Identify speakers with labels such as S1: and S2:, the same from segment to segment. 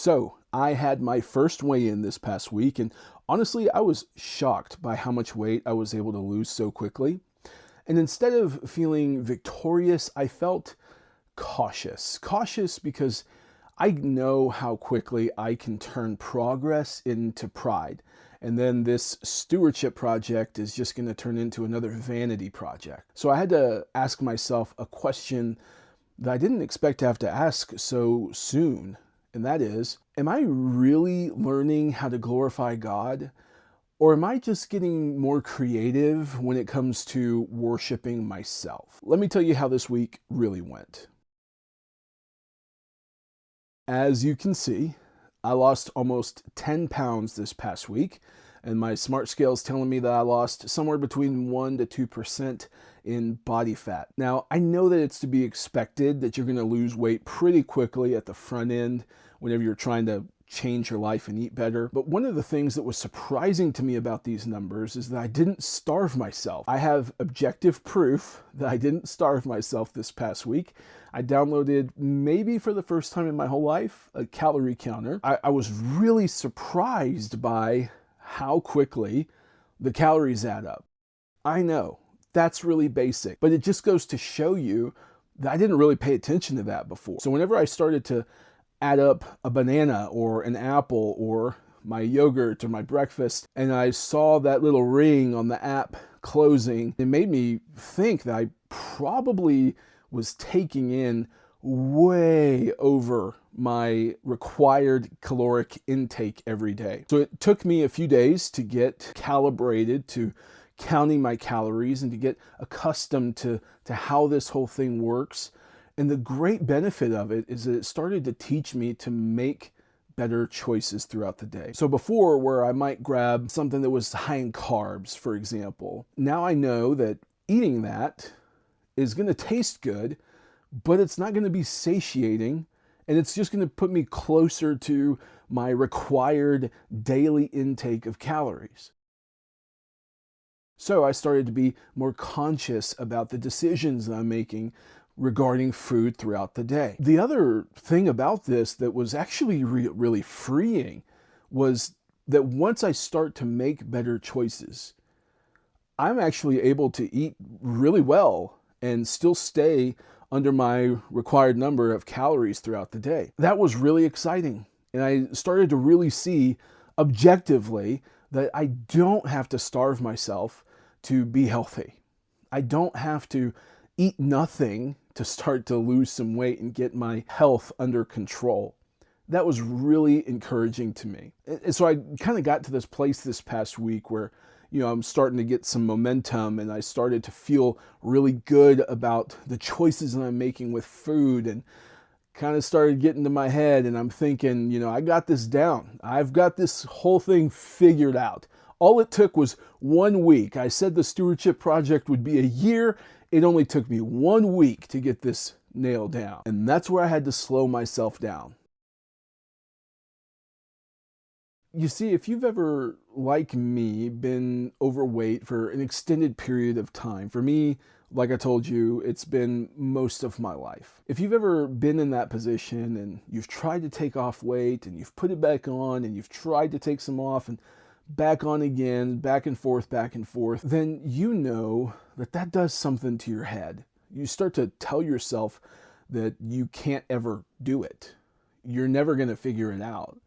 S1: So I had my first weigh-in this past week, and honestly, I was shocked by how much weight I was able to lose so quickly. And instead of feeling victorious, I felt cautious. Cautious because I know how quickly I can turn progress into pride. And then this stewardship project is just going to turn into another vanity project. So I had to ask myself a question that I didn't expect to have to ask so soon. And that is, am I really learning how to glorify God? Or am I just getting more creative when it comes to worshiping myself? Let me tell you how this week really went. As you can see, I lost almost 10 pounds this past week, and my smart scale is telling me that I lost somewhere between 1 to 2% in body fat. Now, I know that it's to be expected that you're going to lose weight pretty quickly at the front end whenever you're trying to change your life and eat better. But one of the things that was surprising to me about these numbers is that I didn't starve myself. I have objective proof that I didn't starve myself this past week. I downloaded, maybe for the first time in my whole life, a calorie counter. I was really surprised by how quickly the calories add up. I know, that's really basic, but it just goes to show you that I didn't really pay attention to that before. So whenever I started to add up a banana or an apple or my yogurt or my breakfast, and I saw that little ring on the app closing, it made me think that I probably was taking in way over my required caloric intake every day. So it took me a few days to get calibrated to counting my calories and to get accustomed to how this whole thing works. And the great benefit of it is that it started to teach me to make better choices throughout the day. So before, where I might grab something that was high in carbs, for example, now I know that eating that is going to taste good, but it's not going to be satiating, and it's just going to put me closer to my required daily intake of calories. So I started to be more conscious about the decisions that I'm making regarding food throughout the day. The other thing about this that was actually really freeing was that once I start to make better choices, I'm actually able to eat really well and still stay under my required number of calories throughout the day. That was really exciting. And I started to really see objectively that I don't have to starve myself to be healthy. I don't have to eat nothing to start to lose some weight and get my health under control. That was really encouraging to me. And so I kind of got to this place this past week where, I'm starting to get some momentum, and I started to feel really good about the choices that I'm making with food, and kind of started getting to my head, and I'm thinking, I got this down. I've got this whole thing figured out. All it took was 1 week. I said the Stewardship Project would be a year. It only took me 1 week to get this nailed down. And that's where I had to slow myself down. You see, if you've ever, like me, been overweight for an extended period of time, for me, like I told you, it's been most of my life. If you've ever been in that position and you've tried to take off weight and you've put it back on and you've tried to take some off and back on again, back and forth, then you know that does something to your head. You start to tell yourself that you can't ever do it. You're never going to figure it out.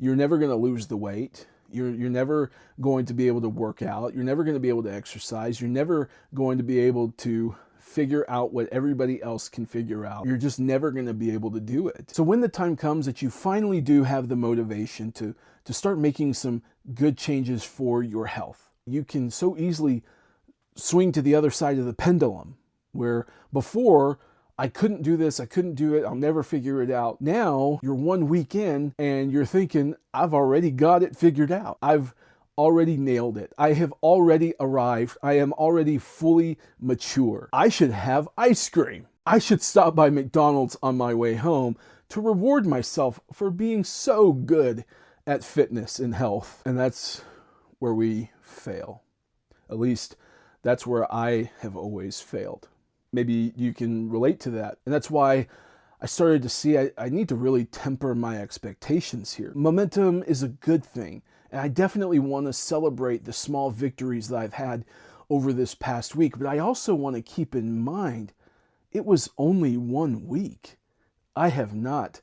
S1: You're never going to lose the weight. You're never going to be able to work out. You're never going to be able to exercise. You're never going to be able to figure out what everybody else can figure out. You're just never going to be able to do it. So when the time comes that you finally do have the motivation to start making some good changes for your health, you can so easily swing to the other side of the pendulum, where before, I couldn't do this, I couldn't do it, I'll never figure it out. Now, you're 1 week in and you're thinking, I've already got it figured out. I've already nailed it. I have already arrived. I am already fully mature. I should have ice cream. I should stop by McDonald's on my way home to reward myself for being so good at fitness and health. And that's where we fail. At least that's where I have always failed. Maybe you can relate to that. And that's why I started to see I need to really temper my expectations here. Momentum is a good thing, and I definitely want to celebrate the small victories that I've had over this past week, but I also want to keep in mind it was only 1 week. I have not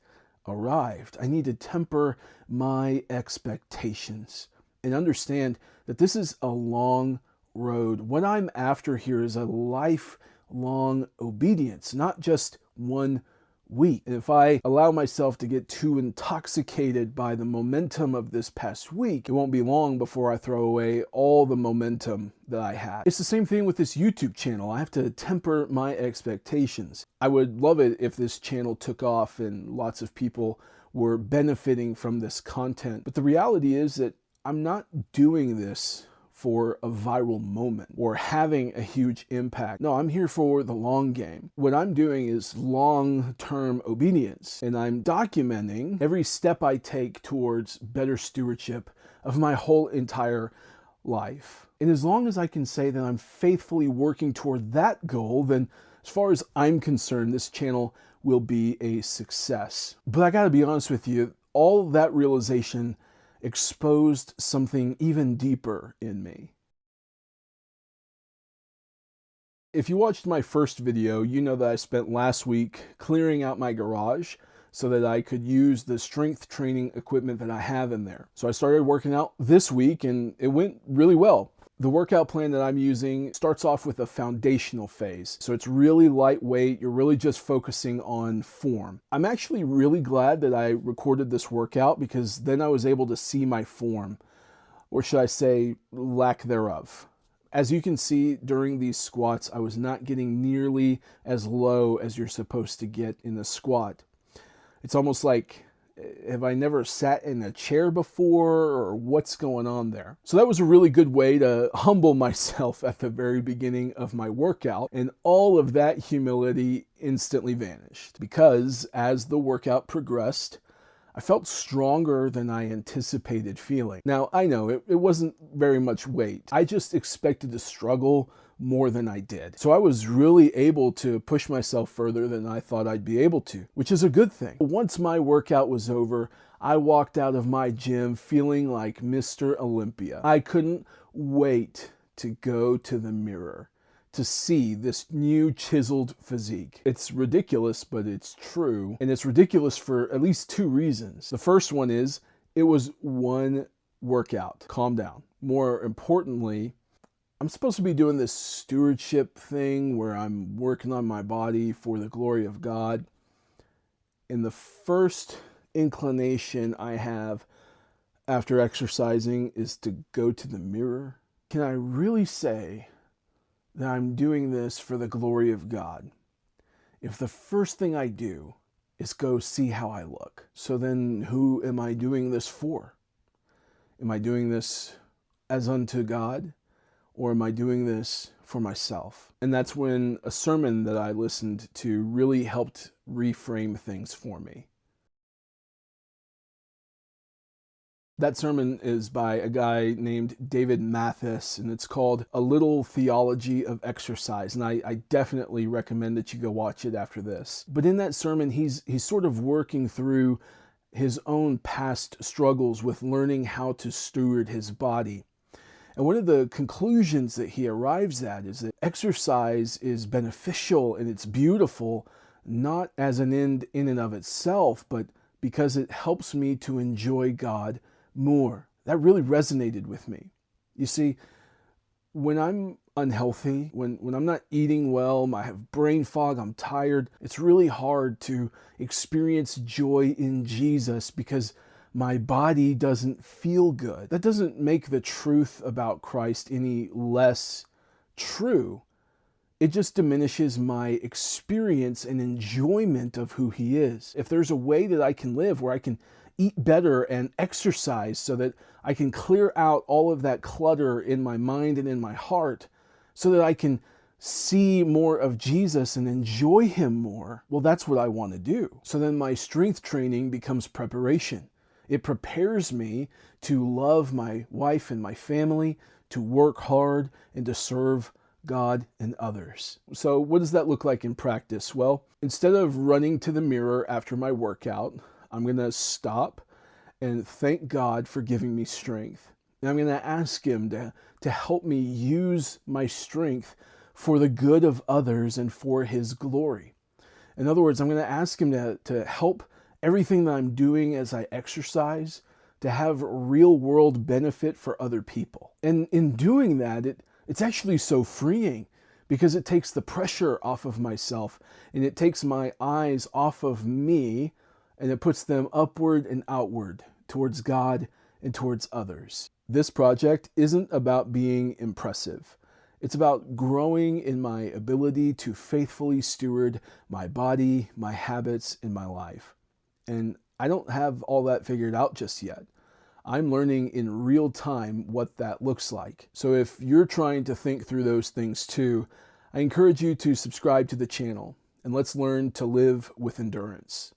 S1: arrived. I need to temper my expectations and understand that this is a long road. What I'm after here is a lifelong obedience, not just 1 week. And if I allow myself to get too intoxicated by the momentum of this past week, it won't be long before I throw away all the momentum that I had. It's the same thing with this YouTube channel. I have to temper my expectations. I would love it if this channel took off and lots of people were benefiting from this content. But the reality is that I'm not doing this for a viral moment or having a huge impact. No, I'm here for the long game. What I'm doing is long-term obedience, and I'm documenting every step I take towards better stewardship of my whole entire life. And as long as I can say that I'm faithfully working toward that goal, then as far as I'm concerned, this channel will be a success. But I gotta be honest with you, all that realization exposed something even deeper in me. If you watched my first video, you know that I spent last week clearing out my garage so that I could use the strength training equipment that I have in there. So I started working out this week and it went really well. The workout plan that I'm using starts off with a foundational phase. So it's really lightweight. You're really just focusing on form. I'm actually really glad that I recorded this workout because then I was able to see my form, or should I say lack thereof. As you can see during these squats, I was not getting nearly as low as you're supposed to get in a squat. It's almost like, have I never sat in a chair before, or what's going on there? So that was a really good way to humble myself at the very beginning of my workout, and all of that humility instantly vanished because as the workout progressed, I felt stronger than I anticipated feeling. Now, I know it wasn't very much weight. I just expected to struggle more than I did. So I was really able to push myself further than I thought I'd be able to, which is a good thing. Once my workout was over, I walked out of my gym feeling like Mr. Olympia. I couldn't wait to go to the mirror to see this new chiseled physique. It's ridiculous, but it's true. And it's ridiculous for at least 2 reasons. The first one is it was one workout. Calm down. More importantly, I'm supposed to be doing this stewardship thing where I'm working on my body for the glory of God. And the first inclination I have after exercising is to go to the mirror. Can I really say that I'm doing this for the glory of God if the first thing I do is go see how I look? So then who am I doing this for? Am I doing this as unto God? Or am I doing this for myself? And that's when a sermon that I listened to really helped reframe things for me. That sermon is by a guy named David Mathis, and it's called A Little Theology of Exercise. And I definitely recommend that you go watch it after this. But in that sermon, he's sort of working through his own past struggles with learning how to steward his body. And one of the conclusions that he arrives at is that exercise is beneficial and it's beautiful, not as an end in and of itself, but because it helps me to enjoy God more. That really resonated with me. You see, when I'm unhealthy, when I'm not eating well, I have brain fog, I'm tired, it's really hard to experience joy in Jesus because my body doesn't feel good. That doesn't make the truth about Christ any less true. It just diminishes my experience and enjoyment of who he is. If there's a way that I can live where I can eat better and exercise so that I can clear out all of that clutter in my mind and in my heart so that I can see more of Jesus and enjoy him more, well, that's what I want to do. So then my strength training becomes preparation. It prepares me to love my wife and my family, to work hard, and to serve God, and others. So what does that look like in practice? Well, instead of running to the mirror after my workout, I'm going to stop and thank God for giving me strength. And I'm going to ask Him to help me use my strength for the good of others and for His glory. In other words, I'm going to ask Him to help everything that I'm doing as I exercise to have real world benefit for other people. And in doing that, it's actually so freeing because it takes the pressure off of myself and it takes my eyes off of me and it puts them upward and outward towards God and towards others. This project isn't about being impressive. It's about growing in my ability to faithfully steward my body, my habits, and my life. And I don't have all that figured out just yet. I'm learning in real time what that looks like. So if you're trying to think through those things too, I encourage you to subscribe to the channel and let's learn to live with endurance.